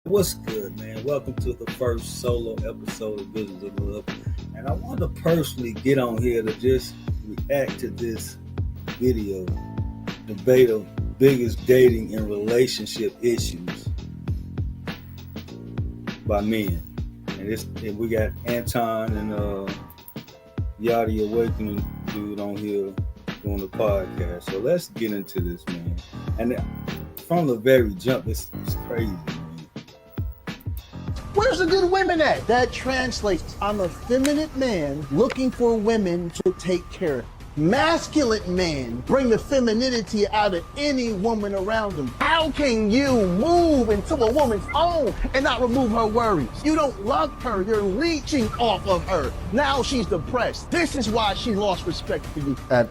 What's good, man? Welcome to the first solo episode of Visions of Love. And I want to personally get on here to just react to this video, debate of biggest dating and relationship issues by men. And we got Anton and Yadi Awakening dude on here doing the podcast. So let's get into this, man. And from the very jump, it's crazy. Where's the good women at? That translates. I'm a feminine man looking for women to take care of. Masculine men bring the femininity out of any woman around them. How can you move into a woman's home and not remove her worries? You don't love her. You're leeching off of her. Now she's depressed. This is why she lost respect for you. At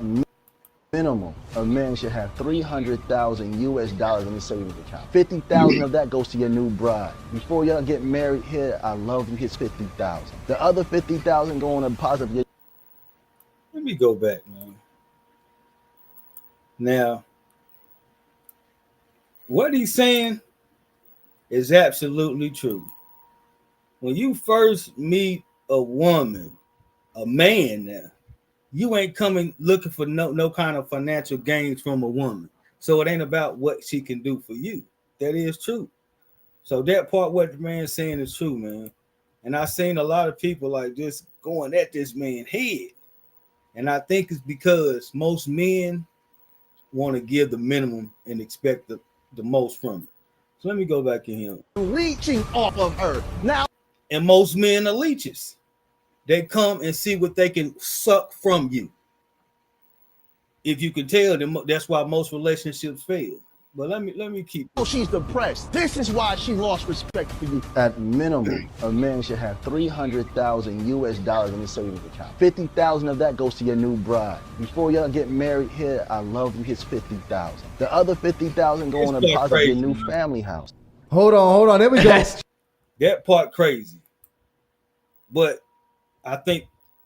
minimum, a man should have $300,000 US in his savings account. 50,000 of that goes to your new bride. Before y'all get married here, I love you, hits 50,000. The other 50,000 go on a deposit. Let me go back, man. Now, what he's saying is absolutely true. When you first meet a woman, a man now, you ain't coming looking for no kind of financial gains from a woman. So it ain't about what she can do for you. That is true. So that part, what the man's saying is true, man. And I've seen a lot of people like just going at this man's head. And I think it's because most men want to give the minimum and expect the most from it. So let me go back in here. Leeching off of her. Now. And most men are leeches. They come and see what they can suck from you. If you can tell them, that's why most relationships fail. But let me keep. She's depressed. This is why she lost respect for you. At minimum, a man should have $300,000 US in his savings account. 50,000 of that goes to your new bride. Before y'all get married here, I love you, hits 50,000. The other 50,000 go on a deposit to your new family house. Hold on. There we go. That part crazy. But I think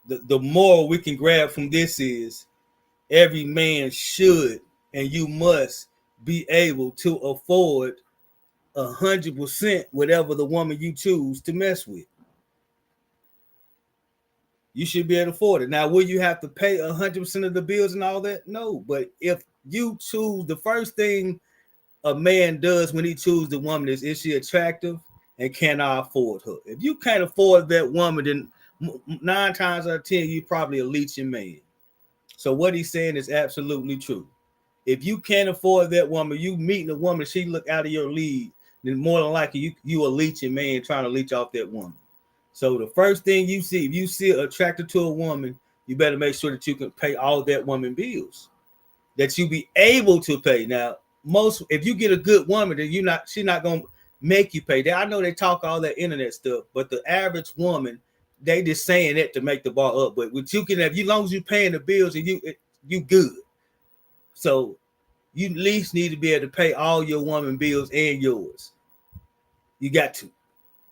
the more we can grab from this is every man should and you must be able to afford 100% whatever the woman you choose to mess with. You should be able to afford it. Now, will you have to pay 100% of the bills and all that? No, but if you choose, the first thing a man does when he chooses the woman is she attractive and can I afford her? If you can't afford that woman, then 9 times out of 10, you're probably a leeching man. So what he's saying is absolutely true. If you can't afford that woman, you meeting a woman, she look out of your league, then more than likely you a leeching man trying to leech off that woman. So the first thing you see, if you see attracted to a woman, you better make sure that you can pay all that woman bills, that you be able to pay. Now, if you get a good woman, then she's not gonna make you pay. I know they talk all that internet stuff, but the average woman, they just saying that to make the bar up. But what you can have, as long as you're paying the bills and you good. So you at least need to be able to pay all your woman bills and yours. You got to.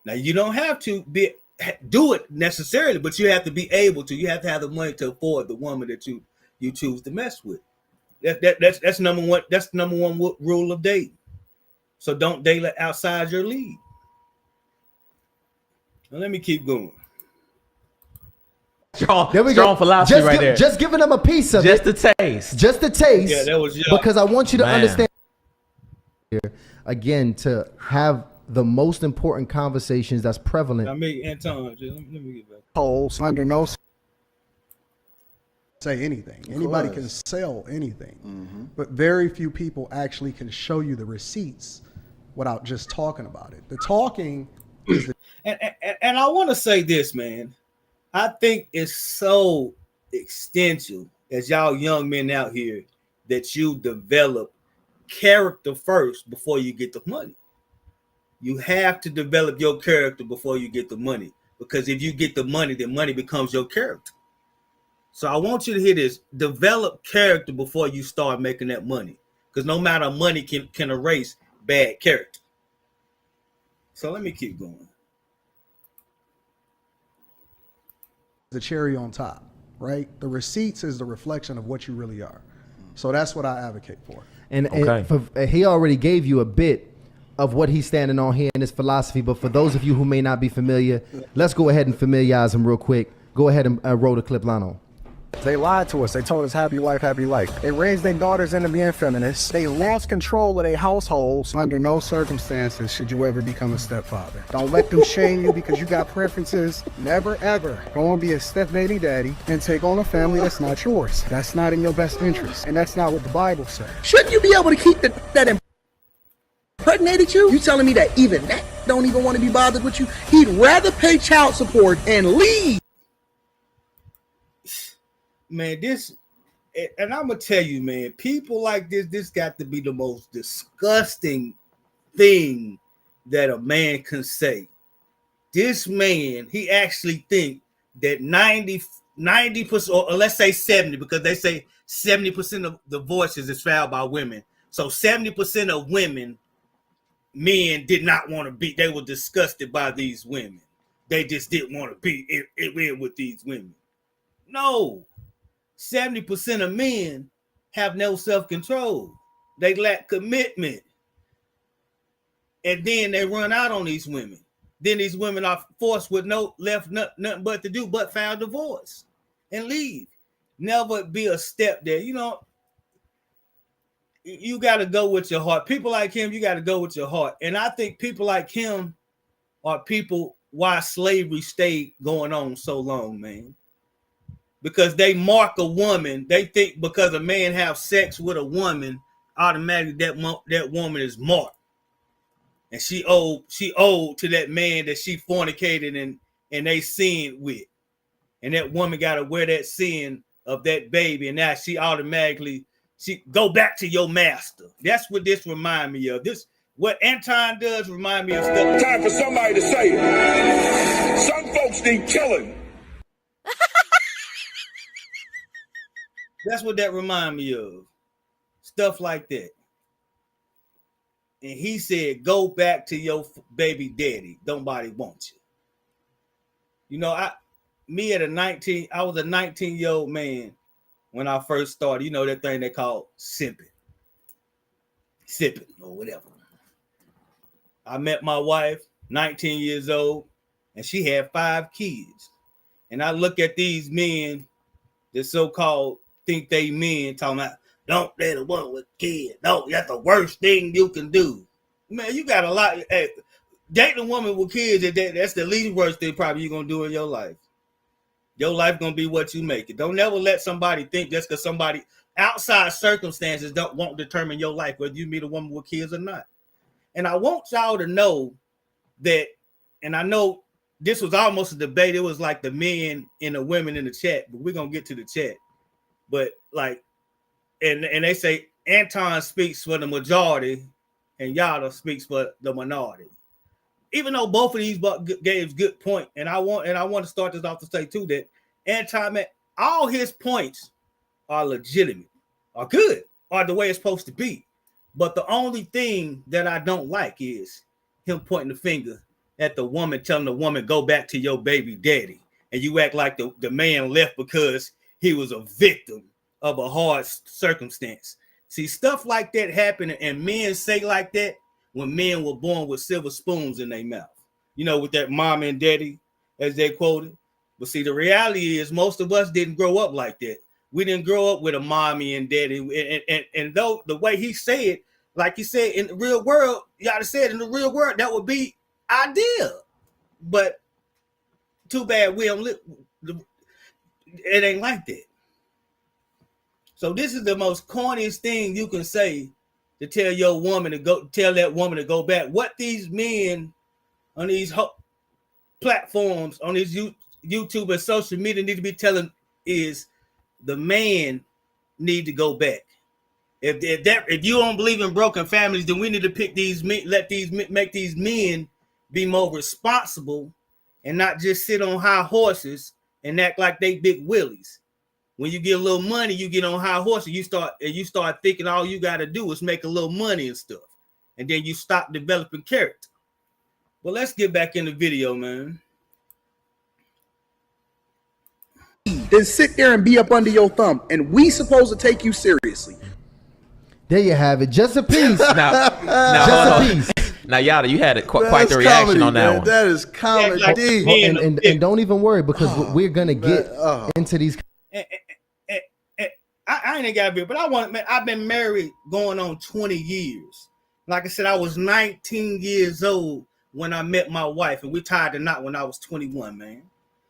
Now you don't have to do it necessarily, but you have to be able to. You have to have the money to afford the woman that you choose to mess with. That's number one. That's the number one rule of dating. So don't date outside your league. Now let me keep going. Strong philosophy right there. Just giving them a piece of just it. Just a taste. Just a taste. Yeah, that was because I want you to understand here again to have the most important conversations that's prevalent. I mean, Anton, let me get back. Polls under no say anything. Anybody can sell anything, but very few people actually can show you the receipts without just talking about it. The talking is and I want to say this, man. I think it's so essential as y'all young men out here that you develop character first before you get the money. You have to develop your character before you get the money, because if you get the money, then money becomes your character. So I want you to hear this. Develop character before you start making that money, because no matter money can erase bad character. So let me keep going. the cherry on top, right? The receipts is the reflection of what you really are. So that's what I advocate for. And he already gave you a bit of what he's standing on here in his philosophy. But for those of you who may not be familiar, let's go ahead and familiarize him real quick. Go ahead and roll the clip, Lano. They lied to us. They told us happy life, happy life. They raised their daughters into being feminists. They lost control of their households. Under no circumstances should you ever become a stepfather. Don't let them shame you because you got preferences. Never, ever go and be a step baby daddy and take on a family that's not yours. That's not in your best interest. And that's not what the Bible says. Shouldn't you be able to keep that impregnated you? You telling me that even that don't even want to be bothered with you? He'd rather pay child support and leave. Man, and I'm gonna tell you, man, people like this got to be the most disgusting thing that a man can say. This man, he actually think that 90%, or let's say 70, because they say 70% of divorces is filed by women. So 70% of men did not want to be, they were disgusted by these women. They just didn't want to be in with these women. No. 70% of men have no self-control. They lack commitment. And then they run out on these women. Then these women are forced with nothing but to do but file divorce and leave. Never be a step there. You know, you got to go with your heart. People like him, you got to go with your heart. And I think people like him are people why slavery stayed going on so long, man. Because they mark a woman, they think because a man have sex with a woman, automatically that woman is marked, and she owed to that man that she fornicated and they sinned with, and that woman got to wear that sin of that baby, and now she go back to your master. That's what this remind me of. This what Anton does remind me of stuff. Time for somebody to say it. Some folks need killing. That's what that remind me of. Stuff like that. And he said, go back to your baby daddy. Nobody wants you. You know, I was a 19-year-old man when I first started. You know that thing they call sipping or whatever. I met my wife, 19 years old, and she had 5 kids. And I look at these men, the so-called think they men, talking about don't date a woman with kids. No, that's the worst thing you can do. Man, you got a lot. Hey, dating a woman with kids, that's the least worst thing probably you're gonna do in your life. Your life gonna be what you make it. Don't never let somebody think just because somebody outside circumstances won't determine your life, whether you meet a woman with kids or not. And I want y'all to know that, and I know this was almost a debate. It was like the men and the women in the chat, but we're gonna get to the chat. But like, and they say Anton speaks for the majority and Yada speaks for the minority. Even though both of these gave good point, and I want to start this off to say too that Anton, all his points are legitimate, are good, are the way it's supposed to be. But the only thing that I don't like is him pointing the finger at the woman, telling the woman go back to your baby daddy, and you act like the man left because he was a victim of a hard circumstance. See, stuff like that happen, and men say like that when men were born with silver spoons in their mouth. You know, with that mom and daddy, as they quoted. But see, the reality is most of us didn't grow up like that. We didn't grow up with a mommy and daddy. And though the way he said, like he said, in the real world, you gotta say it in the real world, that would be ideal. But too bad we don't live. It ain't like that. So this is the most corniest thing you can say to tell your woman to go, tell that woman to go back. What these men on these platforms, on these YouTube and social media need to be telling is the man need to go back. If you don't believe in broken families, then we need to pick these men, make these men be more responsible and not just sit on high horses and act like they big willies. When you get a little money, you get on high horses. You start thinking all you got to do is make a little money and stuff, and then you stop developing character. Well, let's get back in the video, man. Then sit there and be up under your thumb, and we supposed to take you seriously. There you have it. Just a piece. Now, Just a piece. Now, Yada, you had quite That's the reaction comedy, on that man. one. That is comedy. And don't even worry because we're gonna get into these. I ain't got to be, but I've been married going on 20 years. Like I said, I was 19 years old when I met my wife, and we tied the knot when I was 21, man.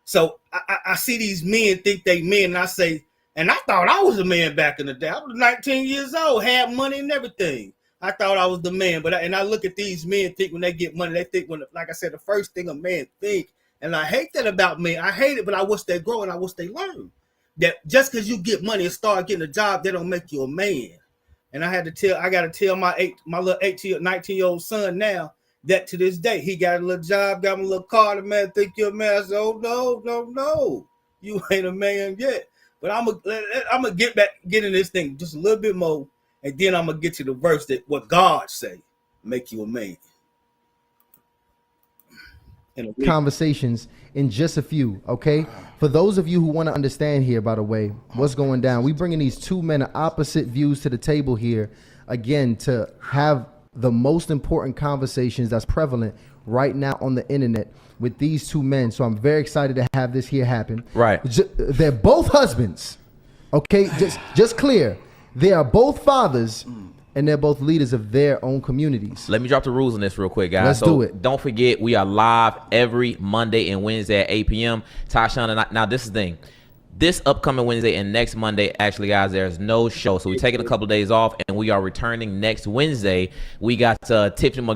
So I see these men think they men, and I say, and I thought I was a man back in the day. I was 19 years old, had money and everything. I thought I was the man, but I look at these men, think when they get money, they think like I said, the first thing a man think, and I hate that about men. I hate it, but I wish they grow and I wish they learn that just because you get money and start getting a job, they don't make you a man. And I got to tell my little 19-year-old son now that to this day, he got a little job, got a little car, the man think you're a man. I said, oh, no, you ain't a man yet. But I'm gonna get in this thing just a little bit more, and then I'm gonna get to the verse that what God say, make you a man. Conversations in just a few, okay? For those of you who want to understand here, by the way, what's going down, we bringing these two men of opposite views to the table here, again, to have the most important conversations that's prevalent right now on the internet with these two men. So I'm very excited to have this here happen. Right. They're both husbands, okay? Just clear. They are both fathers, and they're both leaders of their own communities. Let me drop the rules on this real quick, guys. Let's do it. Don't forget, we are live every Monday and Wednesday at 8 p.m. Tashawn and I, now this is the thing. This upcoming Wednesday and next Monday, actually, guys, there's no show. So we're taking a couple of days off, and we are returning next Wednesday. We got Tiffany.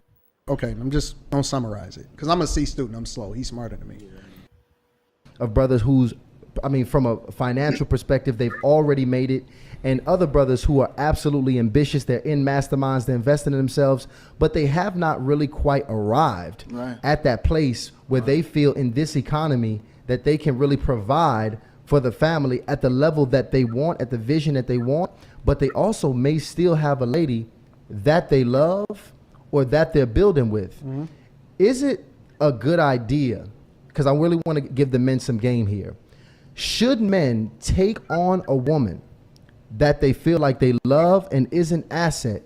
Okay, I'm just going to summarize it because I'm a C student. I'm slow. He's smarter than me. Of brothers from a financial perspective, they've already made it. And other brothers who are absolutely ambitious, they're in masterminds, they're investing in themselves, but they have not really quite arrived at that place where they feel in this economy that they can really provide for the family at the level that they want, at the vision that they want, but they also may still have a lady that they love or that they're building with. Mm-hmm. Is it a good idea? Because I really want to give the men some game here. Should men take on a woman that they feel like they love and is an asset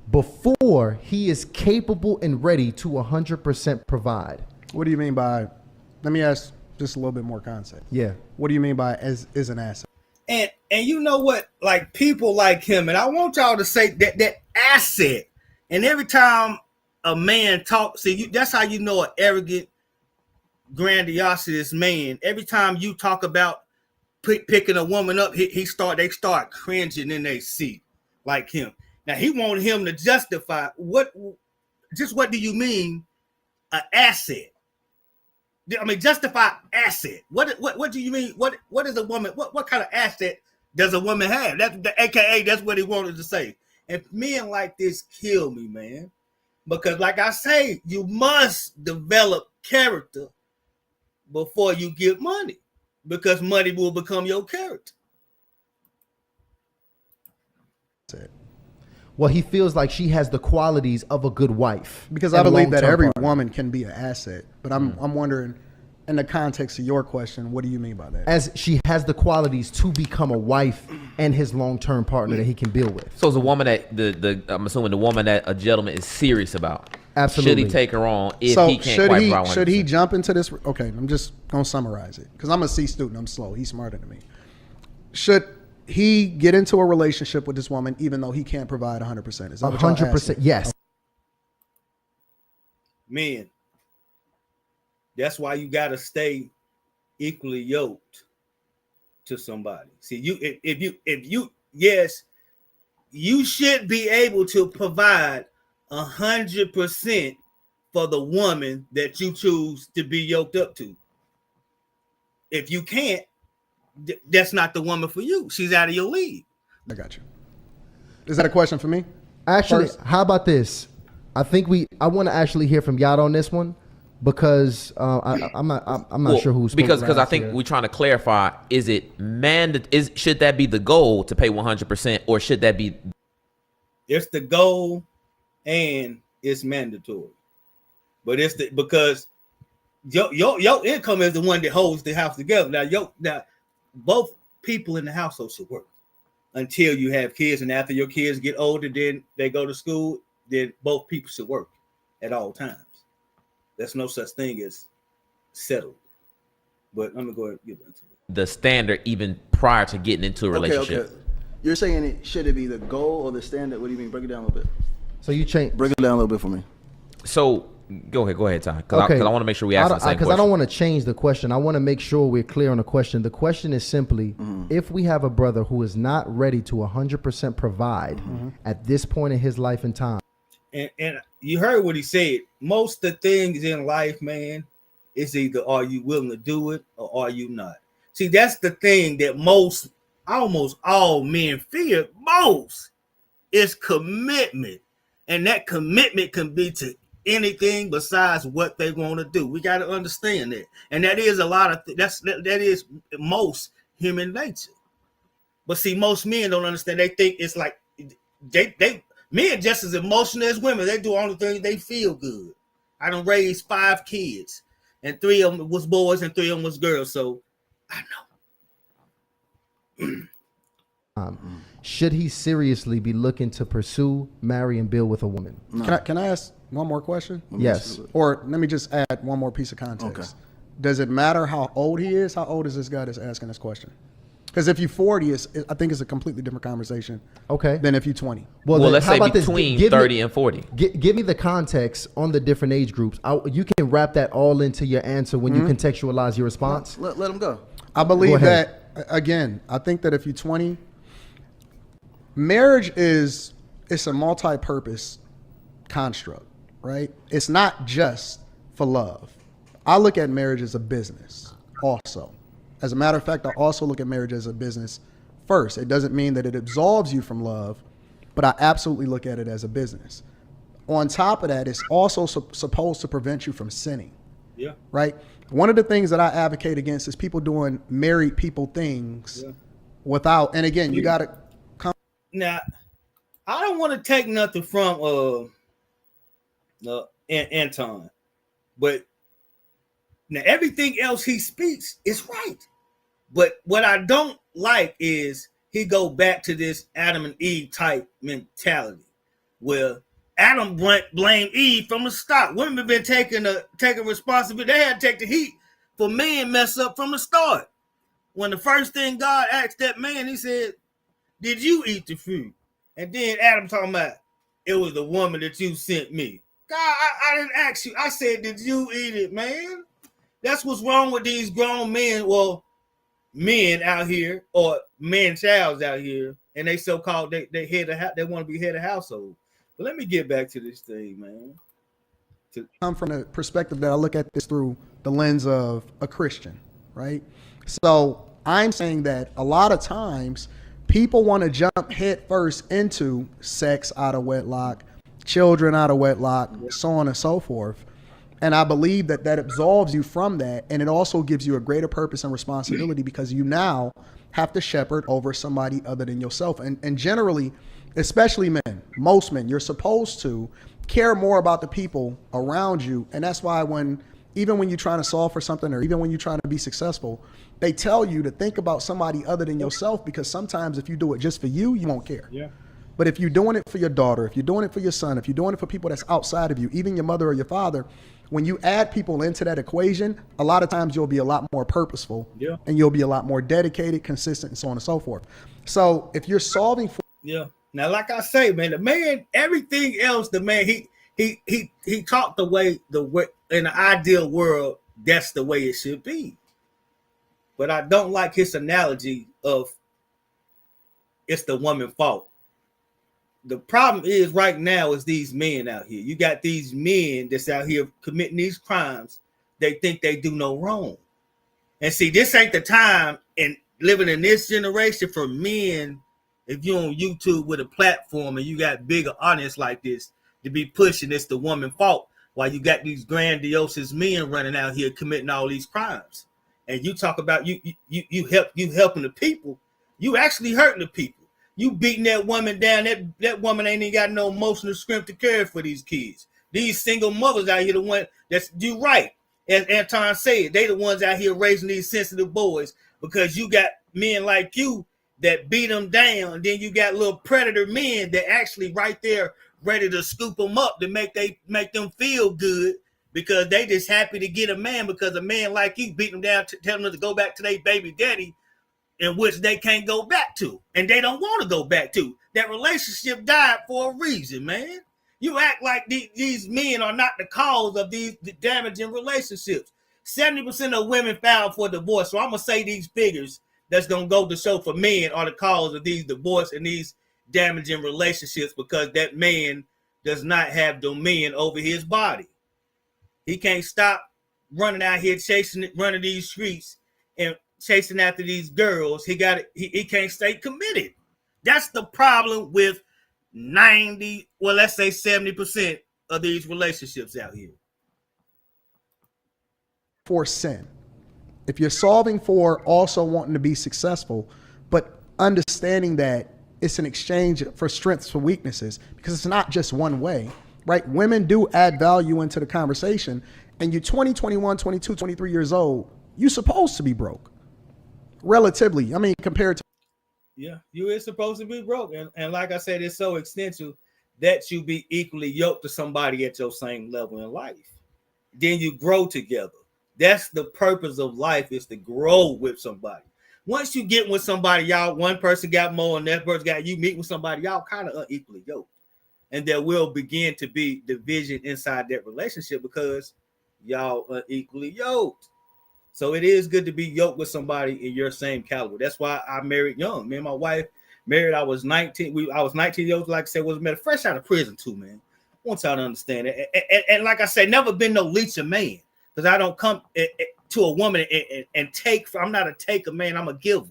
before he is capable and ready to 100% provide? What do you mean by, let me ask just a little bit more concept. Yeah. What do you mean by as is an asset? And you know what, like people like him, and I want y'all to say that asset, and every time a man talks, that's how you know an arrogant, grandiose man. Every time you talk about picking a woman up, they start cringing in their seat like him. Now he wanted him to justify what do you mean an asset? I mean, justify asset. What do you mean? What is a woman? What kind of asset does a woman have? AKA that's what he wanted to say. And men like this kill me, man, because like I say, you must develop character before you get money. Because money will become your character. Well, he feels like she has the qualities of a good wife. Because I believe that every woman can be an asset. But I'm wondering, in the context of your question, what do you mean by that? As she has the qualities to become a wife and his long-term partner that he can build with. So it's a woman that I'm assuming the woman that a gentleman is serious about. Absolutely. Should he take her on if he can't quite provide 100%? Should he jump into this? Okay, I'm just going to summarize it because I'm a C student. I'm slow. He's smarter than me. Should he get into a relationship with this woman even though he can't provide 100%? Is that 100%? Yes. Men, that's why you got to stay equally yoked to somebody. See, you should be able to provide 100% for the woman that you choose to be yoked up to. If you can't, that's not the woman for you. She's out of your league. I got you. Is that a question for me? Actually, how about this? I think I want to actually hear from Yad on this one because I'm not sure who's because I think we're trying to clarify: is it should that be the goal to pay 100%, or should that be? It's the goal. And it's mandatory, but because your income is the one that holds the house together. Now both people in the household should work until you have kids, and after your kids get older, then they go to school. Then both people should work. at all times. There's no such thing as settled. But I'm gonna go ahead and get into it. The standard even prior to getting into a relationship. Okay. You're saying should it be the goal or the standard? What do you mean? Break it down a little bit. So you change. Break it down a little bit for me. So go ahead, Ty. Because I want to make sure we ask the same question. Because I don't want to change the question. I want to make sure we're clear on the question. The question is simply, if we have a brother who is not ready to 100% provide at this point in his life and time. And you heard what he said. Most of the things in life, man, is either are you willing to do it or are you not. See, that's the thing that almost all men fear most is commitment. And that commitment can be to anything besides what they want to do. We got to understand that. And that is a lot of that is most human nature. But see, most men don't understand. They think it's like they men just as emotional as women. They do all the things they feel good. I done raised 5 kids, and 3 of them was boys and 3 of them was girls. So I know. Should he seriously be looking to pursue, marry, and build with a woman? No. Can I ask one more question? Yes. Or let me just add one more piece of context. Okay. Does it matter how old he is? How old is this guy that's asking this question? Because if you're 40, I think it's a completely different conversation. Okay. Than if you're 20. Well, then let's how say about this? between Give 30 me, and 40. Give me the context on the different age groups. You can wrap that all into your answer when you contextualize your response. Let him go. I believe that, again, I think that if you're 20, marriage it's a multi-purpose construct, right? It's not just for love. I look at marriage as a business also. As a matter of fact, I also look at marriage as a business first. It doesn't mean that it absolves you from love, but I absolutely look at it as a business. On top of that, it's also supposed to prevent you from sinning. Yeah. Right? One of the things that I advocate against is people doing married people things without, and again, you got to come. Now, I don't want to take nothing from Anton, but now everything else he speaks is right. But what I don't like is he go back to this Adam and Eve type mentality where Adam blamed Eve from the start. Women have been taking responsibility. They had to take the heat for men mess up from the start. When the first thing God asked that man, he said, "Did you eat the fruit?" And then Adam talking about, "It was the woman that you sent me." God, I didn't ask you. I said, "Did you eat it, man?" That's what's wrong with these grown men, well, men out here or man-childs out here, and they so-called they head of they want to be head of household. But let me get back to this thing, man. Come from the perspective that I look at this through the lens of a Christian, right? So I'm saying that a lot of times people want to jump head first into sex out of wedlock, children out of wedlock, so on and so forth. And I believe that absolves you from that. And it also gives you a greater purpose and responsibility because you now have to shepherd over somebody other than yourself. And generally, especially men, most men, you're supposed to care more about the people around you. And that's why even when you're trying to solve for something or even when you're trying to be successful, they tell you to think about somebody other than yourself because sometimes if you do it just for you, you won't care. Yeah. But if you're doing it for your daughter, if you're doing it for your son, if you're doing it for people that's outside of you, even your mother or your father, when you add people into that equation, a lot of times you'll be a lot more purposeful and you'll be a lot more dedicated, consistent, and so on and so forth. So if you're solving for now, like I say, man, the man, everything else, the man, he taught the way in the ideal world, that's the way it should be. But I don't like his analogy of it's the woman's fault. The problem is right now is these men out here. You got these men that's out here committing these crimes. They think they do no wrong. And see, this ain't the time in living in this generation for men, if you're on YouTube with a platform and you got bigger audience like this, to be pushing it's the woman's fault while you got these grandiose men running out here committing all these crimes. And you talk about you helping the people, you actually hurting the people. You beating that woman down. That woman ain't even got no emotional strength to care for these kids. These single mothers out here, the one that's you right. As Anton said, they the ones out here raising these sensitive boys because you got men like you that beat them down. And then you got little predator men that actually right there ready to scoop them up to make them feel good because they just happy to get a man because a man like you beat them down, telling them to go back to their baby daddy, in which they can't go back to, and they don't want to go back to. That relationship died for a reason, man. You act like these men are not the cause of these damaging relationships. 70% of women filed for divorce. So I'm gonna say these figures that's gonna go to show for men are the cause of these divorce and these damaging relationships because that man does not have dominion over his body. He can't stop running out here running these streets and chasing after these girls. He can't stay committed. That's the problem with 90, well, let's say 70% of these relationships out here. For sin. If you're solving for also wanting to be successful, but understanding that it's an exchange for strengths for weaknesses, because it's not just one way, right? Women do add value into the conversation, and you're 20, 21, 22, 23 years old, you're supposed to be broke. Relatively, I mean, compared to. Yeah, you is supposed to be broke. And like I said, it's so essential that you be equally yoked to somebody at your same level in life. Then you grow together. That's the purpose of life, is to grow with somebody. Once you get with somebody, y'all, one person got more and that person got, you meet with somebody, y'all kind of unequally yoked. And there will begin to be division inside that relationship because y'all unequally yoked. So it is good to be yoked with somebody in your same caliber. That's why I married young. Me and my wife married, I was 19. I was 19 years old, like I said, was married fresh out of prison too, man. I want y'all to understand it. And like I said, never been no leech of man. Because I don't come to a woman and take. I'm not a taker man. I'm a giver.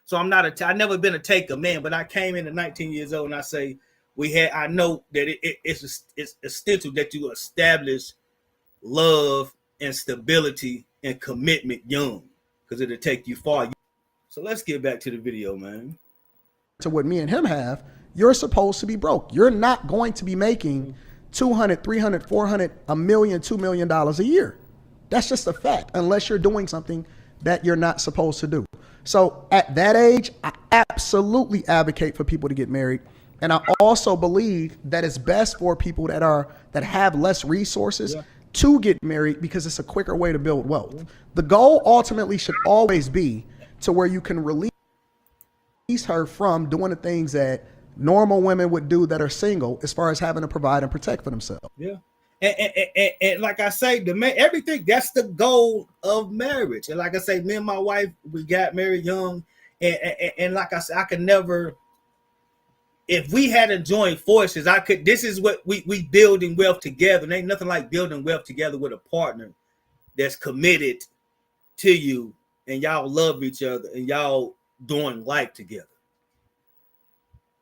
So I'm not I've never been a taker man. But I came in at 19 years old and I say I know that it's essential that you establish love and stability and commitment young, because it'll take you far. So let's get back to the video, man. To what me and him have, you're supposed to be broke. You're not going to be making $200, $300, $400, $1 million, $2 million a year. That's just a fact, unless you're doing something that you're not supposed to do. So at that age, I absolutely advocate for people to get married. And I also believe that it's best for people that have less resources to get married, because it's a quicker way to build wealth. The goal ultimately should always be to where you can release her from doing the things that normal women would do that are single, as far as having to provide and protect for themselves. Yeah. And like I say, everything, that's the goal of marriage. And like I say, me and my wife, we got married young. And like I said, I could never, if we had to join forces, this is what we building wealth together. And ain't nothing like building wealth together with a partner that's committed to you and y'all love each other and y'all doing life together.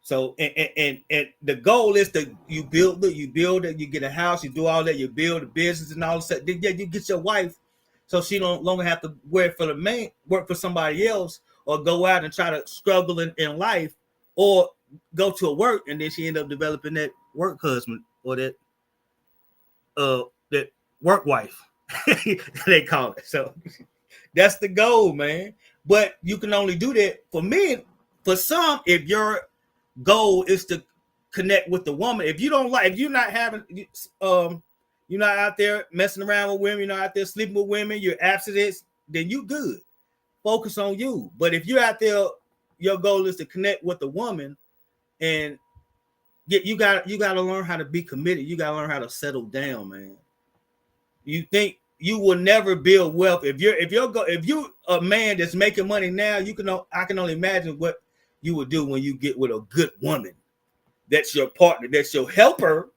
So and the goal is that you build it, you get a house, you do all that, you build a business and all that. Then you get your wife, so she don't longer have to work for the man, work for somebody else, or go out and try to struggle in life, or go to work and then she end up developing that work husband or that work wife, they call it. So that's the goal, man. But you can only do that for men. For some, if your goal is to connect with the woman, if you're not out there messing around with women, you're not out there sleeping with women, you're abstinent, then you good. Focus on you. But if you're out there, your goal is to connect with the woman, and you got to learn how to be committed. You got to learn how to settle down, man. You think you will never build wealth if you're a man that's making money now. I can only imagine what you would do when you get with a good woman that's your partner, that's your helper,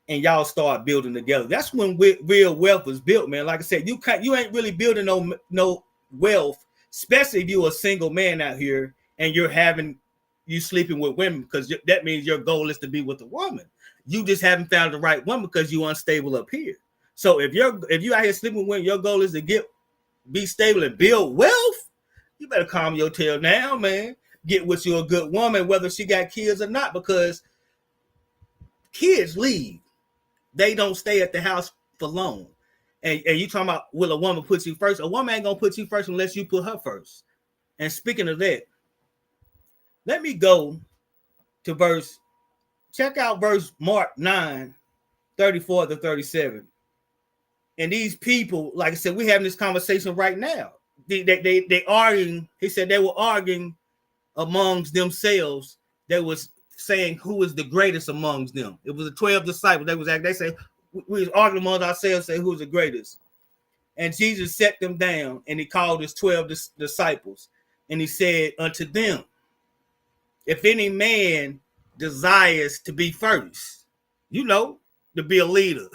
and y'all start building together. That's when real wealth is built, man. Like I said, you ain't really building no wealth, especially if you're a single man out here and you sleeping with women, because that means your goal is to be with a woman. You just haven't found the right woman because you're unstable up here. So if you out here sleeping with women, your goal is to be stable and build wealth. You better calm your tail down, man. Get with you a good woman, whether she got kids or not, because kids leave. They don't stay at the house for long. And you talking about, will a woman put you first? A woman ain't gonna put you first unless you put her first. And speaking of that, let me go to verse check out verse Mark 9, 34 to 37. And these people, like I said, we having this conversation right now. They arguing. He said they were arguing amongst themselves. They was saying who is the greatest amongst them. It was the 12 disciples. They say we was arguing among ourselves, say who's the greatest. And Jesus set them down, and he called his 12 disciples, and he said unto them, if any man desires to be first, to be a leader,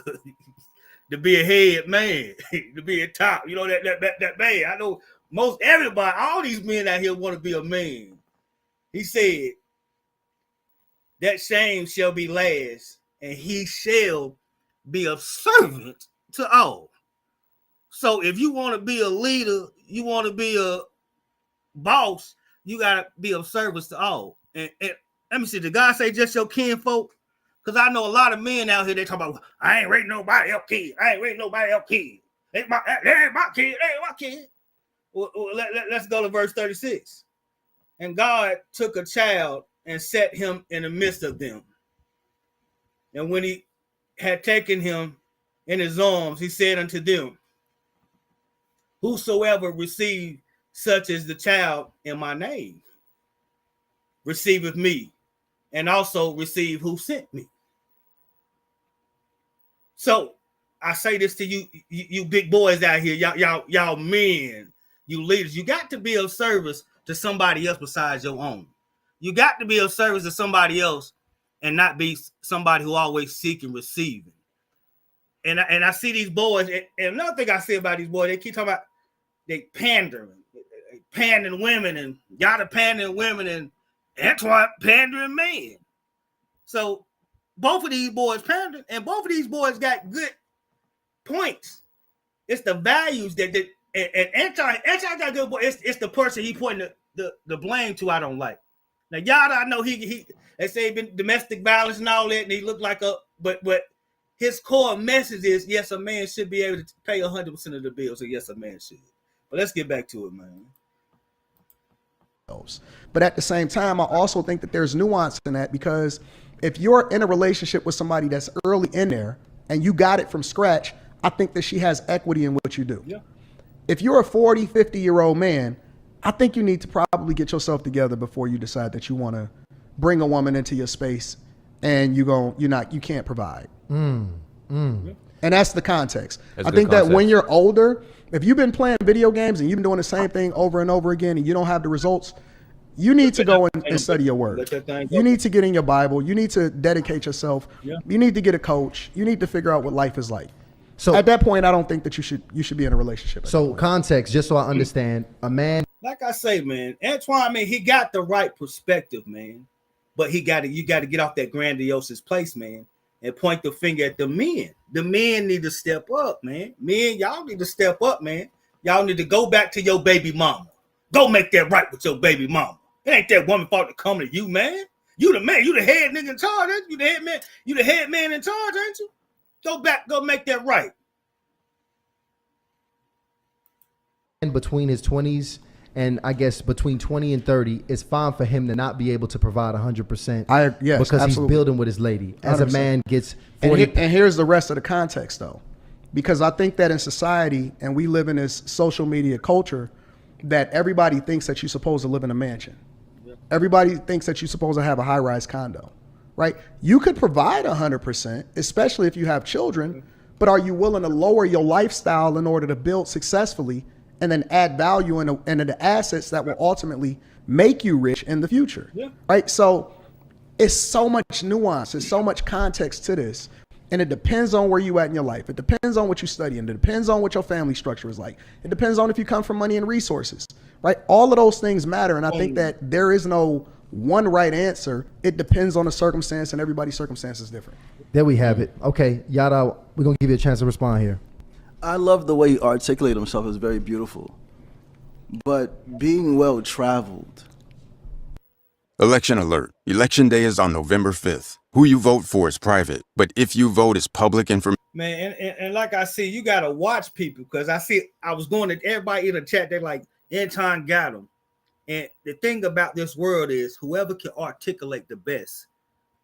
to be a head man, to be a top, that man. I know most everybody, all these men out here want to be a man. He said, that shame shall be last, and he shall be a servant to all. So if you want to be a leader, you want to be a boss, you got to be of service to all. And let me see, did God say just your kinfolk? Because I know a lot of men out here, they talk about, I ain't raising nobody else kid. I ain't raising nobody else kid. That ain't my kid. That ain't my kid. Well, let's go to verse 36. And God took a child and set him in the midst of them. And when he had taken him in his arms, he said unto them, whosoever received such as the child in my name, receiveth me, and also receive who sent me. So I say this to you big boys out here, y'all men, you leaders, you got to be of service to somebody else besides your own. You got to be of service to somebody else and not be somebody who always seeking receiving. And I see these boys, and another thing I see about these boys, they keep talking about they pandering women, and Yada pandering women, and Antoine pandering men. So both of these boys pandering, and both of these boys got good points. It's the values that and Anton got good boy. It's the person he pointing the blame to. I don't like. Now Yada, I know he they say been domestic violence and all that, and he looked like but his core message is yes, a man should be able to pay 100% of the bills. So yes, a man should. But let's get back to it, man. But at the same time, I also think that there's nuance in that, because if you're in a relationship with somebody that's early in there and you got it from scratch, I think that she has equity in what you do. Yeah. If you're a 40, 50-year-old man, I think you need to probably get yourself together before you decide that you want to bring a woman into your space and you can't provide. And that's the context. I think that when you're older, if you've been playing video games and you've been doing the same thing over and over again and you don't have the results, you need to go and study your word. You need to get in your Bible. You need to dedicate yourself. Yeah. You need to get a coach. You need to figure out what life is like. So at that point, I don't think that you should be in a relationship. So context, just so I understand, a man. Like I say, man, Antoine, man, he got the right perspective, man. But you got to get off that grandiose place, man, and point the finger at the men. The men need to step up, man. Men, y'all need to step up, man. Y'all need to go back to your baby mama. Go make that right with your baby mama. It ain't that woman fault to come to you, man. You the man. You the head nigga in charge, ain't you? You the head man. You the head man in charge, ain't you? Go back. Go make that right. In between his 20s and I guess between 20 and 30, it's fine for him to not be able to provide 100%. Yes, because absolutely. He's building with his lady. As 100%. A man gets 40. And here's the rest of the context, though, because I think that in society, and we live in this social media culture, that everybody thinks that you're supposed to live in a mansion. Everybody thinks that you're supposed to have a high-rise condo, right? You could provide 100%, especially if you have children, but are you willing to lower your lifestyle in order to build successfully and then add value into the assets that will ultimately make you rich in the future, right? So it's so much nuance, there's so much context to this, and it depends on where you at in your life. It depends on what you study, and it depends on what your family structure is like. It depends on if you come from money and resources, right? All of those things matter, and I think that there is no one right answer. It depends on the circumstance, and everybody's circumstance is different. There we have it. Okay, Yada, we're going to give you a chance to respond here. I love the way you articulate himself. It's very beautiful. But being well-traveled. Election alert. Election day is on November 5th. Who you vote for is private, but if you vote, it's public information. Man, and like I see, you got to watch people, because I was going to everybody in the chat, they're like, Anton got him. And the thing about this world is whoever can articulate the best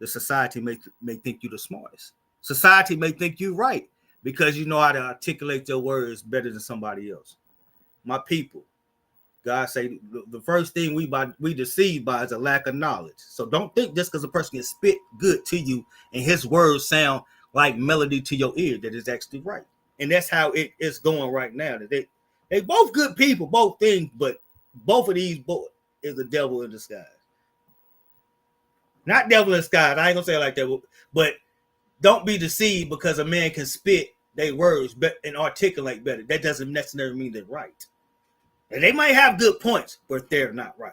the society may think you the smartest. Society may think you right because you know how to articulate your words better than somebody else. My people, God say the first thing we deceived by is a lack of knowledge. So don't think just because a person can spit good to you and his words sound like melody to your ear that is actually right. And that's how it's going right now. They both good people, both things, but both of these boys is the devil in disguise. Not devil in disguise. I ain't gonna say it like that, but don't be deceived because a man can spit their words and articulate better. That doesn't necessarily mean they're right. And they might have good points, but they're not right.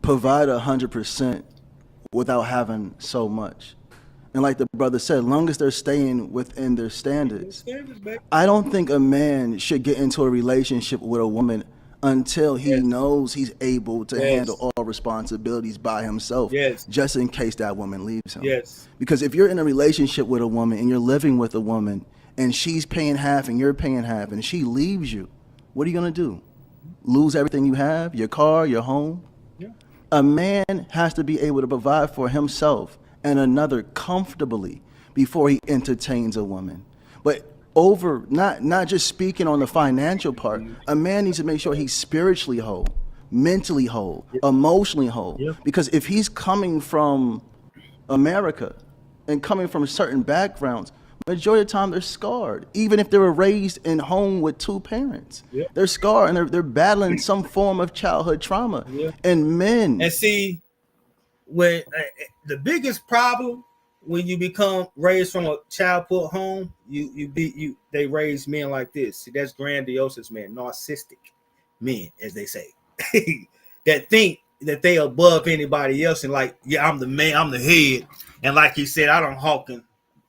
Provide 100% without having so much. And like the brother said, long as they're staying within their standards, I don't think a man should get into a relationship with a woman until he knows he's able to handle all responsibilities by himself, just in case that woman leaves him. Because if you're in a relationship with a woman and you're living with a woman and she's paying half and you're paying half and she leaves you, what are you going to do? Lose everything you have, your car, your home? A man has to be able to provide for himself and another comfortably before he entertains a woman. But not just speaking on the financial part, a man needs to make sure he's spiritually whole, mentally whole, emotionally whole. Because if he's coming from America and coming from certain backgrounds, majority of the time they're scarred. Even if they were raised in home with two parents, they're scarred and they're battling some form of childhood trauma. And men, and see, when the biggest problem when you become raised from a childhood home, they raise men like this. See, that's grandiose men, narcissistic men, as they say, that think that they above anybody else and like, yeah, I'm the man, I'm the head, and like he said, I don't hawking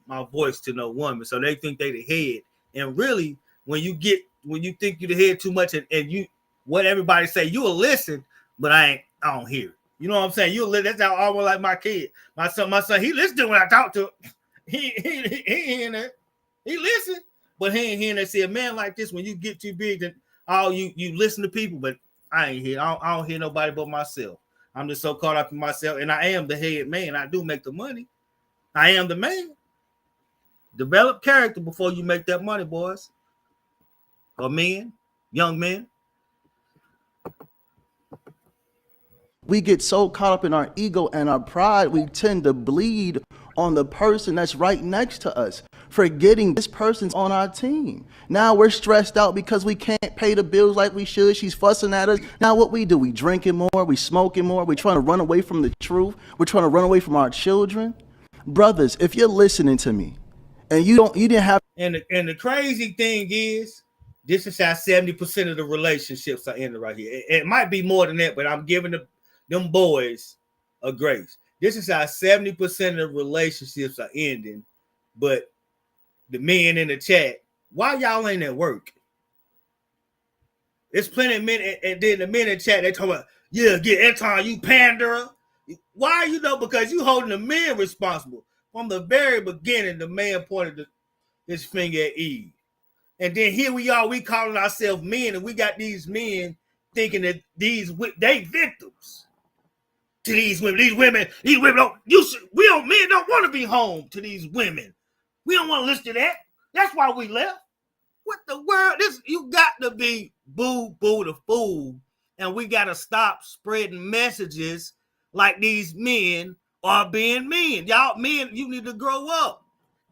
my voice to no woman, so they think they the head. And really, when you think you the head too much, and you what everybody say, you will listen, but I don't hear it. You know what I'm saying? That's how I was like my kid. My son, he listened when I talk to him. He hearing that. He listen, but he ain't hearing that. See, a man like this, when you get too big, then you listen to people, but I ain't hear. I don't hear nobody but myself. I'm just so caught up in myself, and I am the head man. I do make the money. I am the man. Develop character before you make that money, boys. Or men, young men. we get so caught up in our ego and our pride, we tend to bleed on the person that's right next to us, forgetting this person's on our team. Now we're stressed out because we can't pay the bills like we should. She's fussing at us. Now what we do, we drinking more, we smoking more, we trying to run away from the truth. We're trying to run away from our children. Brothers, if you're listening to me and you didn't have. And the crazy thing is, this is how 70% of the relationships are ended right here. It might be more than that, but I'm giving them boys a grace. This is how 70% of relationships are ending. But the men in the chat, why y'all ain't at work? There's plenty of men, and then the men in the chat, they talk about, yeah, get Anton, you panderer. Why? Because you holding the men responsible. From the very beginning, the man pointed his finger at Eve. And then here we are, we calling ourselves men, and we got these men thinking that they victims to these women. These women don't. Men don't want to be home to these women. We don't want to listen to that. That's why we left. What the world? You got to be boo the fool, and we got to stop spreading messages like these men are being men. Y'all men, you need to grow up.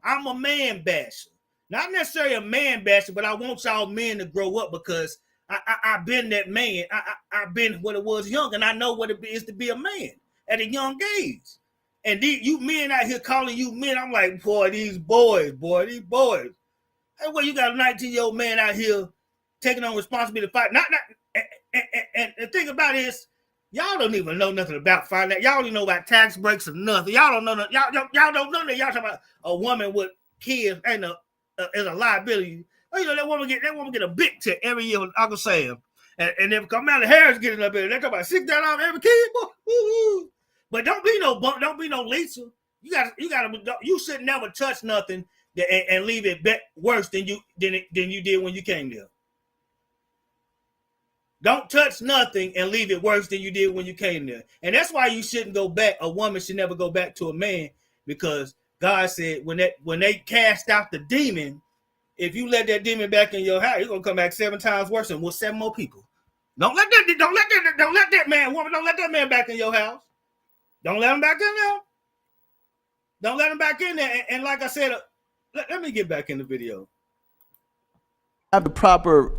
I'm a man basher. Not necessarily a man basher, but I want y'all men to grow up, because I've been that man. I've been what it was young, and I know what it is to be a man at a young age. And you men out here calling you men, I'm like, these boys. Hey, well, you got a 19-year-old man out here taking on responsibility to fight. And the thing about it is, y'all don't even know nothing about finance. Y'all don't even know about tax breaks or nothing. Y'all don't know nothing. Y'all don't know that. Y'all talking about a woman with kids and as a liability. That woman get a big check every year with Uncle Sam, and then Kamala Harris getting up there. They talk about $6,000 every kid. But don't be no Lisa. You should never touch nothing and leave it worse than you did when you came there. Don't touch nothing and leave it worse than you did when you came there. And that's why you shouldn't go back. A woman should never go back to a man, because God said when they cast out the demon, if you let that demon back in your house, it's gonna come back 7 times worse and with 7 more people. Don't let that man, woman, don't let that man back in your house. Don't let him back in there. Don't let him back in there. And like I said, let me get back in the video. Have the proper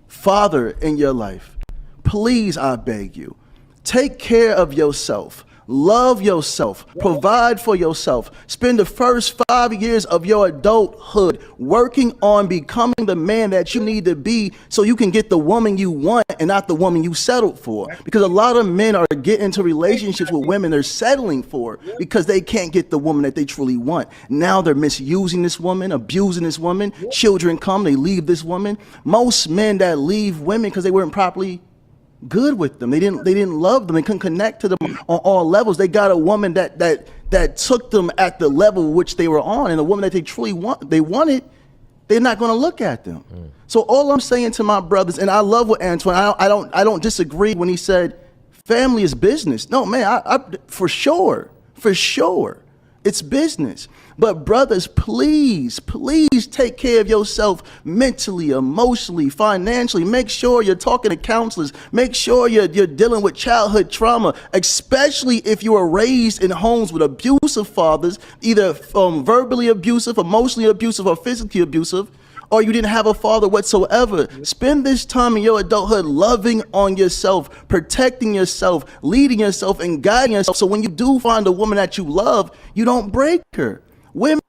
father in your life. Please, I beg you, take care of yourself. Love yourself. Provide for yourself. Spend the first 5 years of your adulthood working on becoming the man that you need to be, so you can get the woman you want and not the woman you settled for. Because a lot of men are getting into relationships with women they're settling for because they can't get the woman that they truly want. Now they're misusing this woman, abusing this woman. Children come, they leave this woman. Most men that leave women because they weren't properly good with them. They didn't love them. They couldn't connect to them on all levels. They got a woman that took them at the level which they were on, and the woman that they truly wanted, they're not going to look at them. So all I'm saying to my brothers, and I love what Antoine, I don't disagree when he said family is business. No, man, I for sure, it's business. But brothers, please take care of yourself mentally, emotionally, financially. Make sure you're talking to counselors. Make sure you're dealing with childhood trauma, especially if you were raised in homes with abusive fathers, either verbally abusive, emotionally abusive, or physically abusive, or you didn't have a father whatsoever. Spend this time in your adulthood loving on yourself, protecting yourself, leading yourself, and guiding yourself, so when you do find a woman that you love, you don't break her. Women.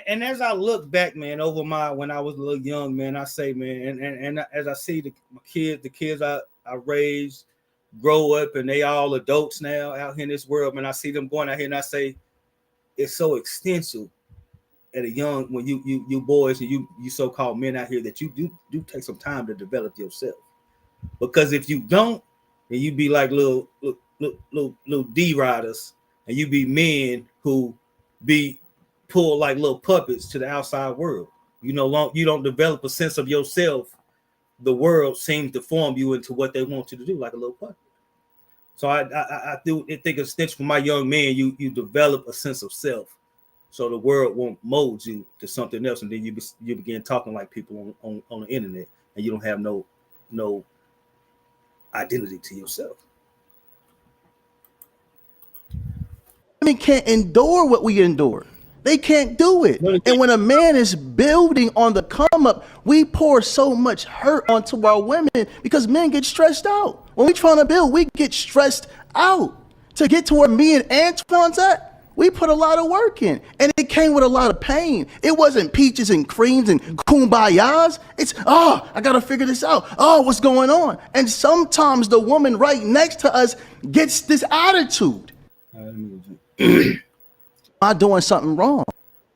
And as I look back, man, over when I was a little young, man, I say, man, and as I see the kids I raised grow up, and they all adults now out here in this world, man, I see them going out here, and I say, it's so essential at a young, when you boys and you so-called men out here, that you do take some time to develop yourself. Because if you don't, then you be like little D-riders, and you be men who be pulled like little puppets to the outside world. You don't develop a sense of yourself. The world seems to form you into what they want you to do, like a little puppet. So I think it's essential for my young man, you develop a sense of self, so the world won't mold you to something else, and then you begin talking like people on the internet, and you don't have no identity to yourself. Women can't endure what we endure. They can't do it. And when a man is building on the come up, we pour so much hurt onto our women because men get stressed out. When we're trying to build, we get stressed out. To get to where me and Antoine's at, we put a lot of work in, and it came with a lot of pain. It wasn't peaches and creams and kumbayas. It's, I got to figure this out. Oh, what's going on? And sometimes the woman right next to us gets this attitude. Am I doing something wrong?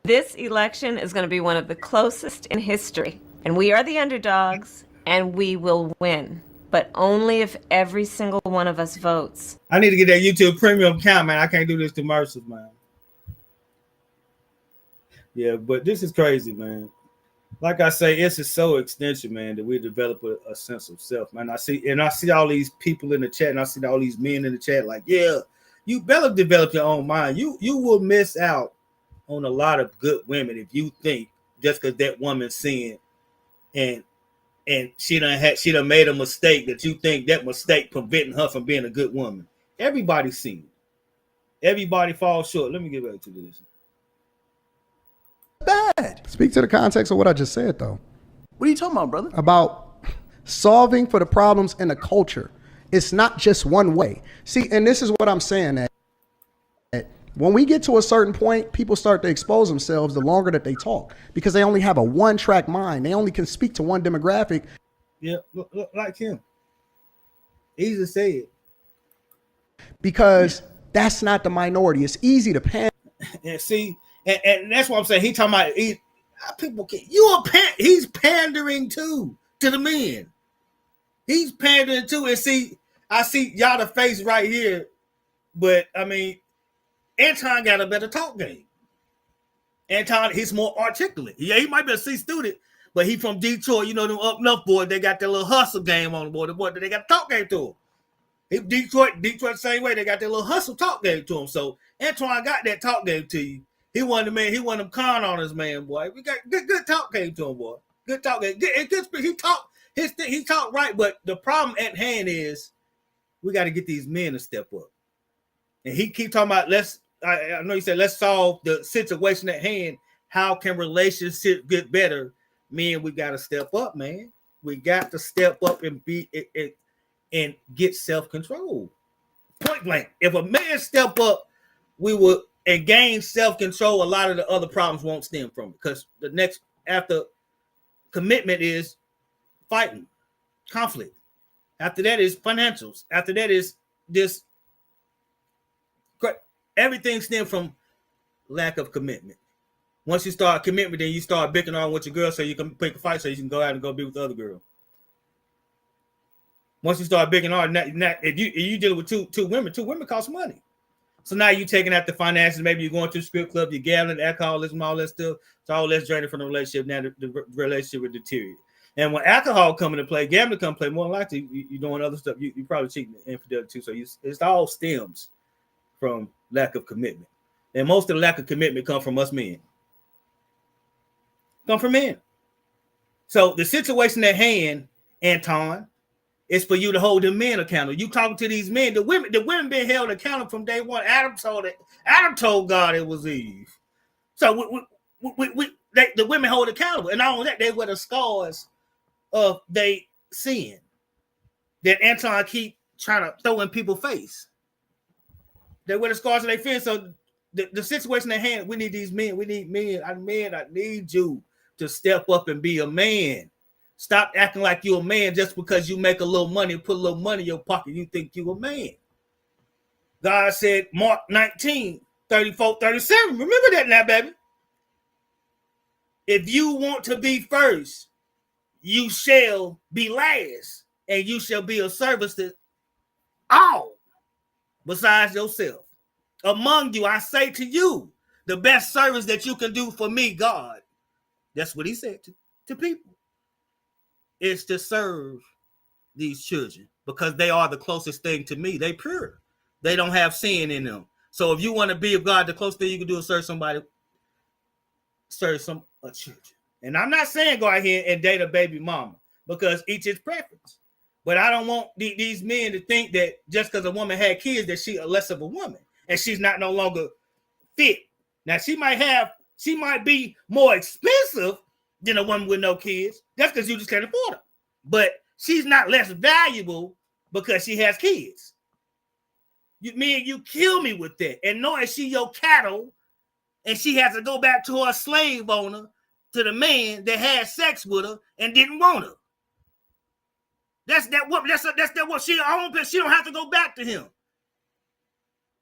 This election is going to be one of the closest in history, and we are the underdogs, and we will win, but only if every single one of us votes. I need to get that YouTube premium account, man. I can't do this commercials, man. Yeah, but this is crazy, man. Like I say, it's just so extensive, man, that we develop a sense of self, man. I see all these people in the chat, and I see all these men in the chat like, yeah, you better develop your own mind. You will miss out on a lot of good women if you think just because that woman's sin and she done made a mistake, that you think that mistake preventing her from being a good woman. Everybody's seen it. Everybody falls short. Let me get back to this. Bad. Speak to the context of what I just said, though. What are you talking about, brother? About solving for the problems in the culture. It's not just one way. See, and this is what I'm saying, that when we get to a certain point, people start to expose themselves the longer that they talk, because they only have a one-track mind. They only can speak to one demographic. Yeah, look like him. Easy to say it. Because that's not the minority. It's easy to pan. And see, and that's what I'm saying. He talking about people. He's pandering to the men. He's pandering too. And see, I see y'all the face right here, but I mean, Anton got a better talk game. Anton, he's more articulate. Yeah, he might be a C student, But he from Detroit, you know, them up north boys, they got their little hustle game on the boy. The boy, they got talk game to him. Detroit the same way, they got their little hustle talk game to him. So Antoine got that talk game to you. He wanted the man, he wanted them con on his man, boy. We got good talk game to him, boy. Good talk game. He talked right, but the problem at hand is we got to get these men to step up. And he keep talking about I know he said let's solve the situation at hand. How can relationships get better? Men, we got to step up, man. We got to step up and be it and get self-control. Point blank. If a man step up, we will and gain self-control. A lot of the other problems won't stem from it, because the next after commitment is fighting, conflict. After that is financials. After that is this. Everything stems from lack of commitment. Once you start commitment, then you start bickering on with your girl so you can pick a fight so you can go out and go be with the other girl. Once you start bickering on, if you dealing with two women cost money. So now you taking out the finances. Maybe you're going to the strip club, you're gambling, alcoholism, all that stuff. It's all less draining from the relationship. Now the relationship will deteriorate. And when alcohol come into play, gambling come play, more likely you're doing other stuff. You probably cheating, infidelity too. So it's all stems from lack of commitment. And most of the lack of commitment come from us men. Come from men. So the situation at hand, Anton, is for you to hold the men accountable. You talking to these men, the women been held accountable from day one. Adam told God it was Eve. So the women hold accountable. And not only that, they wear the scars of they sin that Anton keep trying to throw in people's face. They wear the scars of their fear. So the situation at hand, we need these men. We need men. I need you to step up and be a man. Stop acting like you're a man just because you make a little money and put a little money in your pocket. You think you're a man. God said, Mark 19, 34, 37. Remember that now, baby. If you want to be first, you shall be last, and you shall be of service to all besides yourself. Among you, I say to you, the best service that you can do for me, God, that's what he said to people, is to serve these children, because they are the closest thing to me. They pure. They don't have sin in them. So if you want to be of God, the closest thing you can do is serve somebody, serve some children. And I'm not saying go out here and date a baby mama, because each is preference. But I don't want these men to think that just because a woman had kids that she less of a woman and she's not no longer fit. Now she might be more expensive than a woman with no kids. That's because you just can't afford her. But she's not less valuable because she has kids. You kill me with that. And knowing she your cattle and she has to go back to her slave owner, to the man that had sex with her and didn't want her. That's that what she owns. She don't have to go back to him.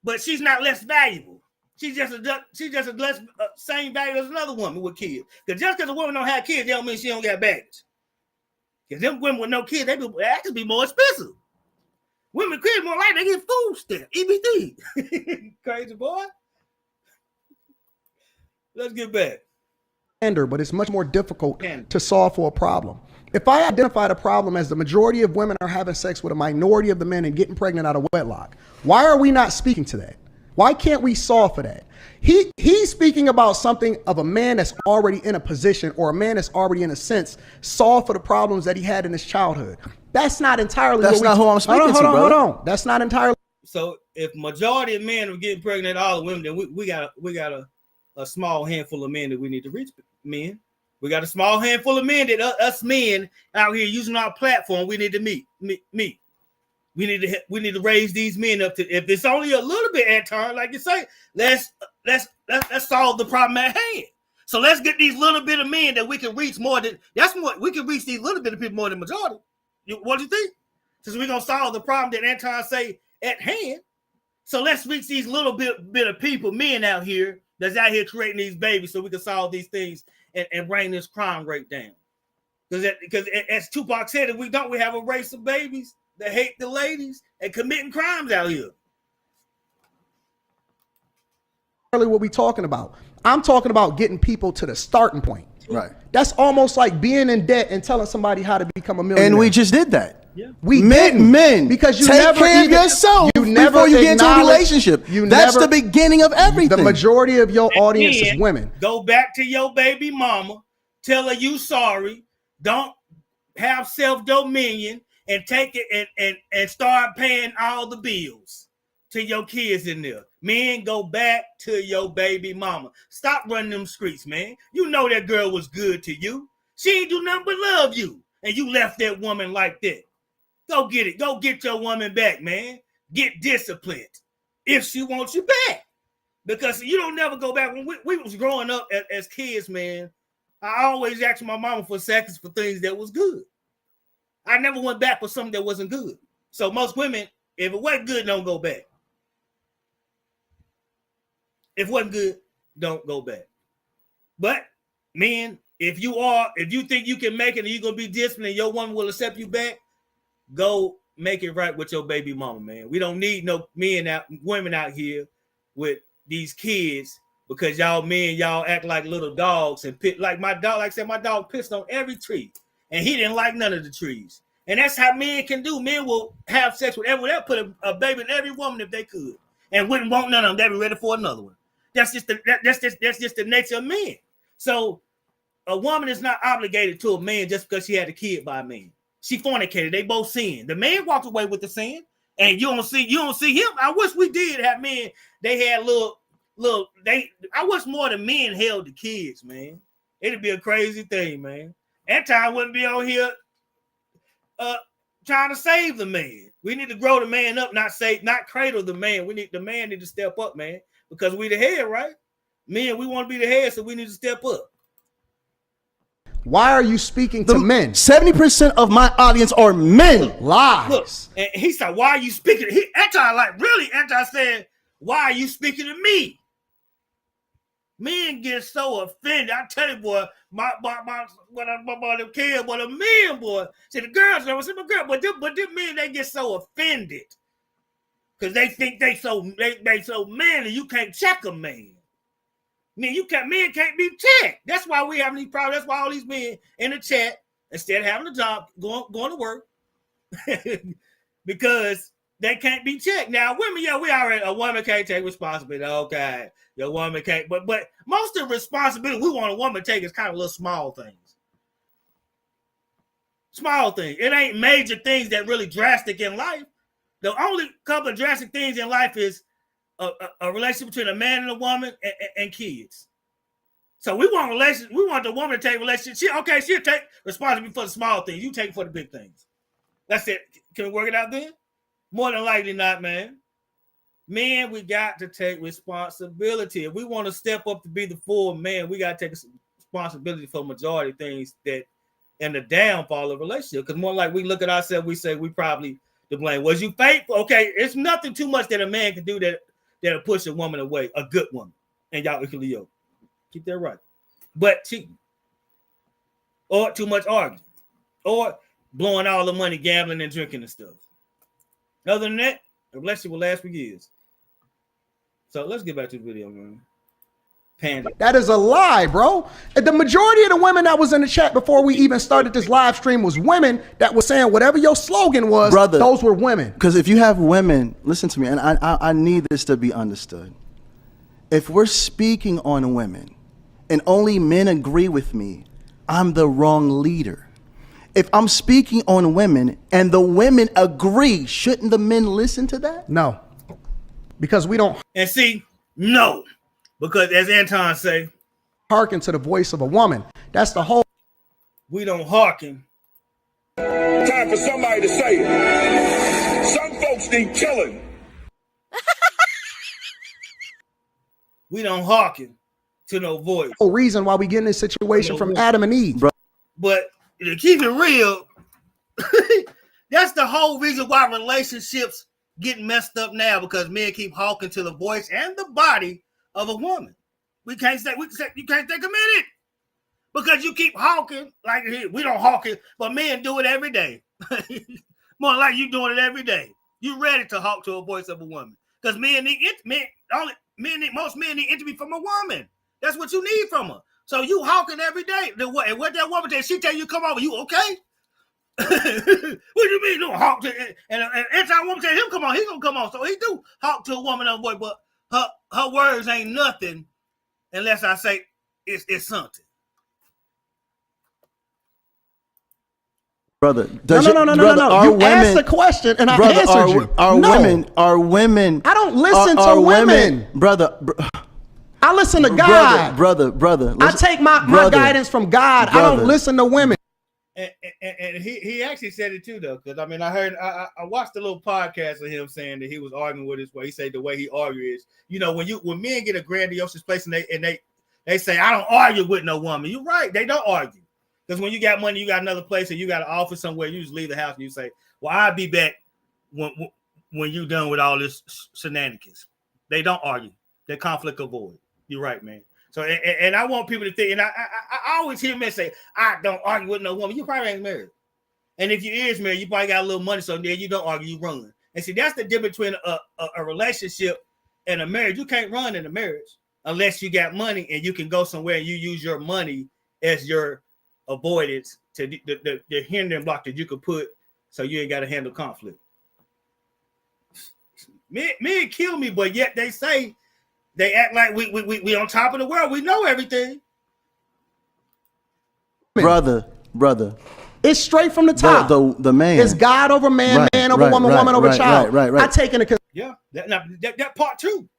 But she's not less valuable. She's just a less same value as another woman with kids. Because just because a woman don't have kids, that don't mean she don't got baggage. Because them women with no kids, they actually be more expensive. Women with kids more likely they get food stamp, EBT. Crazy boy. Let's get back. But it's much more difficult to solve for a problem. If I identify the problem as the majority of women are having sex with a minority of the men and getting pregnant out of wedlock, why are we not speaking to that? Why can't we solve for that? He's speaking about something of a man that's already in a position, or a man that's already in a sense solved for the problems that he had in his childhood. That's not entirely. That's not who I'm speaking to, brother. Hold on. That's not entirely. So if majority of men are getting pregnant, all the women, then we got a small handful of men that we need to reach. Men, we got a small handful of men that us men out here using our platform. We need to meet. We need to raise these men up to. If it's only a little bit, Anton, like you say, let's solve the problem at hand. So let's get these little bit of men that we can reach more than. That's what we can reach, these little bit of people more than majority. What do you think? Since we're gonna solve the problem that Anton say at hand, so let's reach these little bit of people, men out here that's out here creating these babies, so we can solve these things and bring this crime rate down. Because as Tupac said, if we don't, we have a race of babies that hate the ladies and committing crimes out here. What we talking about? I'm talking about getting people to the starting point. Right. That's almost like being in debt and telling somebody how to become a millionaire. And we just did that. Yeah. We Men, didn't. men, Because you take never care of even- yourself you never before you get into a acknowledge- relationship. you That's never- the beginning of everything. The majority of your audience is Then women. Go back to your baby mama, tell her you sorry, don't have self-dominion, and take it and start paying all the bills to your kids in there. Men, go back to your baby mama. Stop running them streets, man. You know that girl was good to you. She ain't do nothing but love you. And you left that woman like that. Go get it. Go get your woman back, man. Get disciplined if she wants you back. Because you don't never go back. When we was growing up as kids, man, I always asked my mama for seconds for things that was good. I never went back for something that wasn't good. So most women, if it wasn't good, don't go back. If it wasn't good, don't go back. But men, if you think you can make it and you're gonna be disciplined and your woman will accept you back, go make it right with your baby mama, man. We don't need no women out here with these kids because y'all men, y'all act like little dogs and pit like my dog. Like I said, my dog pissed on every tree and he didn't like none of the trees. And that's how men can do. Men will have sex with everyone. They'll put a baby in every woman if they could, and wouldn't want none of them. They'd be ready for another one. That's just the nature of men. So a woman is not obligated to a man just because she had a kid by a man. She fornicated. They both sinned. The man walked away with the sin, and you don't see him. I wish we did have men. They had I wish more of the men held the kids, man. It'd be a crazy thing, man. Anton wouldn't be on here trying to save the man. We need to grow the man up, not cradle the man. The man need to step up, man, because we the head, right? Men, we want to be the head, so we need to step up. Why are you speaking to men? 70% of my audience are men. Lies. Look, and he said, "Why are you speaking?" Anton said, "Why are you speaking to me?" Men get so offended. I tell you, boy, my kid, but a man, boy. See, the girls never see the girl, but them men, they get so offended because they think they so manly. You can't check a man. Men can't be checked. That's why we having these problems. That's why all these men in the chat, instead of having a job, going to work, because they can't be checked. Now, women, a woman can't take responsibility. Okay, your woman can't. But most of the responsibility we want a woman to take is kind of little small things. Small things. It ain't major things that really drastic in life. The only couple of drastic things in life is a relationship between a man and a woman and kids. So we want the woman to take relationship. She'll take responsibility for the small things. You take it for the big things. That's it. Can we work it out then? More than likely not, man. Men, we got to take responsibility. If we want to step up to be the full man, we got to take responsibility for majority of things that and the downfall of relationship. Because more like we look at ourselves, we say we probably to blame. Was you faithful? Okay, it's nothing too much that a man can do that'll push a woman away, a good woman. And y'all equally yoked. Keep that right. But cheating. Or too much arguing. Or blowing all the money gambling and drinking and stuff. Other than that, the relationship will last for years. So let's get back to the video, man. Panda. That is a lie, bro. And the majority of the women that was in the chat before we even started this live stream was women that was saying whatever your slogan was, brother, those were women. Because if you have women, listen to me, and I need this to be understood. If we're speaking on women and only men agree with me, I'm the wrong leader. If I'm speaking on women and the women agree, shouldn't the men listen to that? No. Because we don't. And see, no. Because as Anton say, hearken to the voice of a woman. That's the whole. We don't hearken. Time for somebody to say it. Some folks need killing. We don't hearken to no voice. The reason why we get in this situation from Adam and Eve. But to keep it real, that's the whole reason why relationships get messed up now, because men keep hawking to the voice and the body of a woman. You can't stay committed because you keep hawking. Like, we don't hawk it, but men do it every day. More like you doing it every day. You ready to hawk to a voice of a woman because most men need intimacy from a woman. That's what you need from her. So you hawking every day. And what that woman did, she tell you come over, you okay? What do you mean no hawk to, and every time a woman tell him come on, he gonna come on. So he do hawk to a woman on boy, but her words ain't nothing unless I say it's something. Brother, No. You women, asked the question and I brother, answered you. Are women? I don't listen to women. Brother, I listen to God. Brother. I take my guidance from God. I don't listen to women. And he actually said it too, though, because I mean, I watched a little podcast of him saying that he was arguing with his way. He said the way he argues is, you know, when men get a grandiose place and they say I don't argue with no woman. You're right, they don't argue, because when you got money, you got another place, and you got an office somewhere. You just leave the house and you say, "Well, I'll be back when you done with all this shenanigans." They don't argue. They conflict avoid. You're right, man. So, and I want people to think, and I always hear men say, I don't argue with no woman. You probably ain't married. And if you is married, you probably got a little money, so there you don't argue, you run. And see, that's the difference between a relationship and a marriage. You can't run in a marriage unless you got money and you can go somewhere and you use your money as your avoidance to the hindering block that you could put so you ain't got to handle conflict. Men kill me, but yet they say, they act like we on top of the world. We know everything. Brother. It's straight from the top. The man. It's God over man, man over woman, woman over child. Right. I take into yeah, that part too.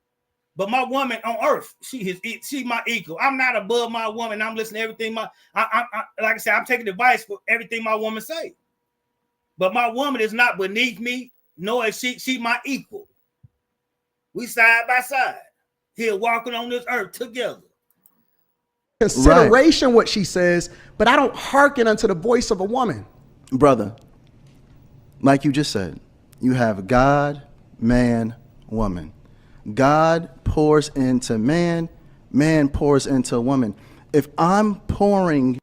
But my woman on earth, she my equal. I'm not above my woman. I'm listening to everything like I said, I'm taking advice for everything my woman say. But my woman is not beneath me, nor is she my equal. We side by side. Here walking on this earth together. Consideration what she says, but I don't hearken unto the voice of a woman. Brother, like you just said, you have God, man, woman. God pours into man, man pours into woman. If I'm pouring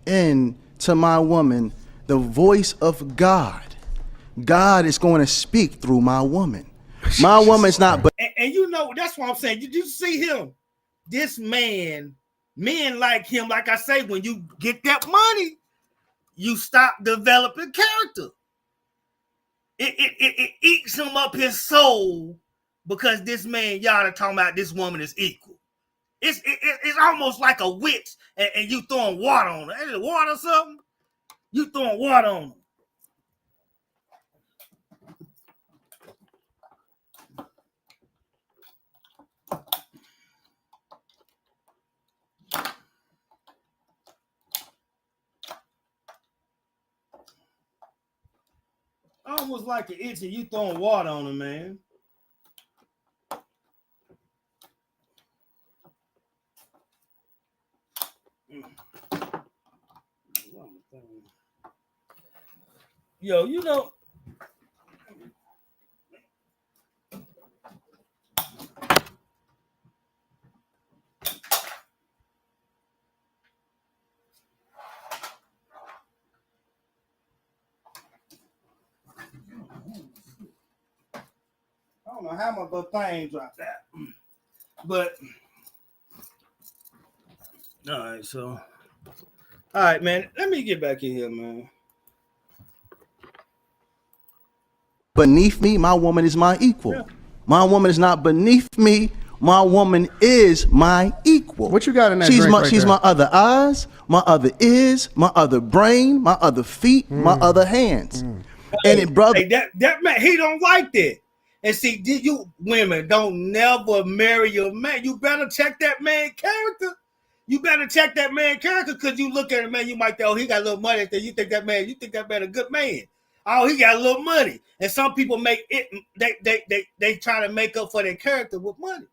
into my woman the voice of God, God is going to speak through my woman. My woman's not, but and you know, that's what I'm saying. You see him, this man, men like him, like I say, when you get that money, you stop developing character. It eats him up his soul because this man, y'all are talking about this woman is equal. It's almost like a witch and you throwing water on her. Is it water or something? You throwing water on her. Almost like an itch and you throwing water on him, man. Yo, you know, I don't know how my little thing dropped that, but all right. So, all right, man. Let me get back in here, man. Beneath me, my woman is my equal. Yeah. My woman is not beneath me. My woman is my equal. What you got in that she's drink my right she's there? my other eyes, my other ears, my other brain, my other feet, my other hands. And it, brother, hey, that man, he don't like that. And see, you women don't never marry your man. You better check that man character. You better check that man character, because you look at a man, you might think, oh, he got a little money. You think that man a good man. Oh, he got a little money. And some people make it, they try to make up for their character with money.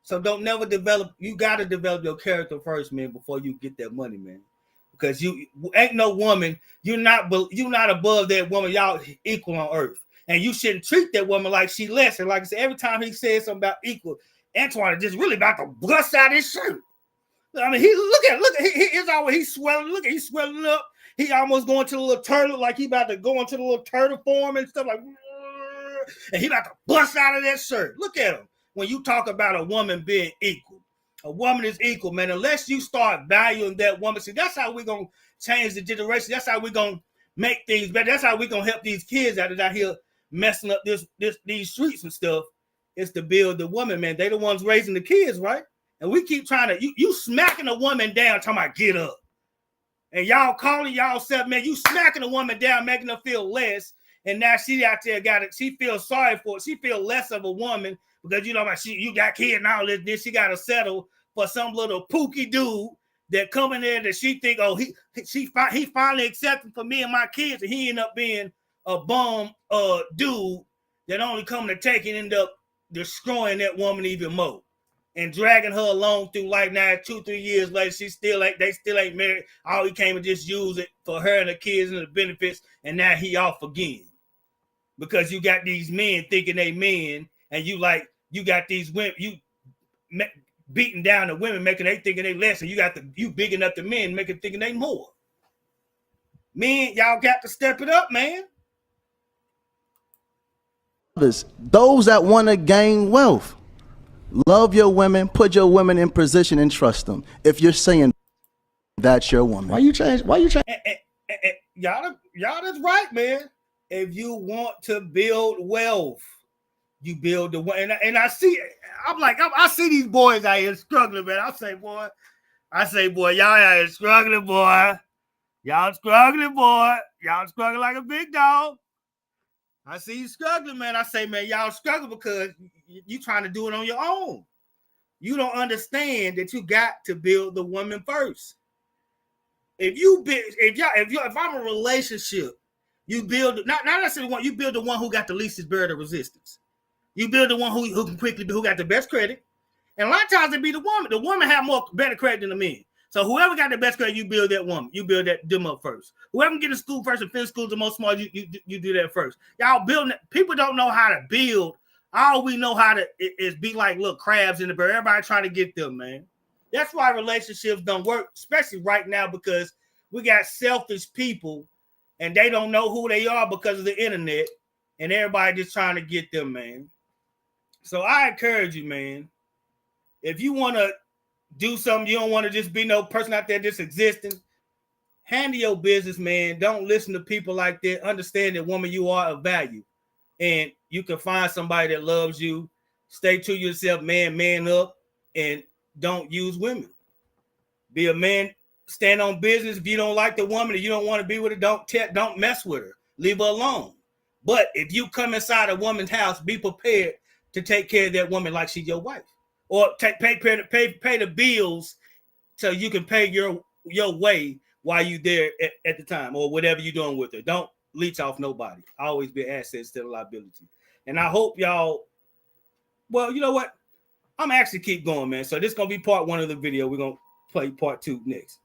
So don't never develop, you gotta develop your character first, man, before you get that money, man. Because you ain't no woman, you're not above that woman, y'all equal on earth. And you shouldn't treat that woman like she less. And like I said, every time he says something about equal, Antoine is just really about to bust out his shirt. I mean, he's swelling. Look at, he's swelling up. He almost going to the little turtle, like he about to go into the little turtle form and stuff like, and he about to bust out of that shirt. Look at him. When you talk about a woman being equal, A woman is equal, man. Unless you start valuing that woman, see, that's how we're gonna change the generation. That's how we're gonna make things better. That's how we're gonna help these kids out here messing up these streets and stuff. It's to build the woman, man. They the ones raising the kids, right? And we keep trying to you smacking a woman down, talking about get up. And y'all calling y'all self, man, you smacking a woman down, making her feel less. And now she out there she feels sorry for it. She feels less of a woman because you know you got kids and all this. She got to settle for some little pookie dude that come in there that she think, oh, he finally accepted for me and my kids, and he end up being a bum dude that only come to take and end up destroying that woman even more and dragging her along through life. Now 2-3 years later, they still ain't married. All he came and just use it for her and the kids and the benefits, and now he off again. Because you got these men thinking they men, and you got these women, beating down the women, making they thinking they less, and you bigging up the men, making thinking they more. Men, y'all got to step it up, man. Those that want to gain wealth, love your women, put your women in position, and trust them. If you're saying that's your woman, why you change? Y'all that's right, man. If you want to build wealth, you build the one. And I see, I see these boys out here struggling, man. I say, boy, y'all out here struggling, boy. Y'all struggling, boy. Y'all struggling like a big dog. I see you struggling, man. I say, man, y'all struggle because you trying to do it on your own. You don't understand that you got to build the woman first. If I'm in a relationship, you build not necessarily one. You build the one who got the least barrier of resistance. You build the one who can quickly who got the best credit. And a lot of times it be the woman. The woman have better credit than the men. So whoever got the best credit, you build that woman. You build them up first. Whoever get to school first and finish school the most smart, you do that first. Y'all building. People don't know how to build. All we know how to is be like little crabs in the barrel. Everybody trying to get them, man. That's why relationships don't work, especially right now, because we got selfish people and they don't know who they are because of the internet, and everybody just trying to get them, man. So I encourage you, man, if you want to do something, you don't want to just be no person out there just existing, handle your business, man. Don't listen to people like that. Understand that, woman, you are of value, and you can find somebody that loves you. Stay to yourself, man up, and don't use women. Be a man, stand on business. If you don't like the woman and you don't want to be with her, don't mess with her. Leave her alone. But if you come inside a woman's house, be prepared to take care of that woman like she's your wife, or pay the bills so you can pay your way while you there at the time, or whatever you're doing with her. Don't leech off nobody. Always be an asset instead of liability. And I hope y'all. Well, you know what? I'm actually keep going, man. So this is gonna be part 1 of the video. We're gonna play part 2 next.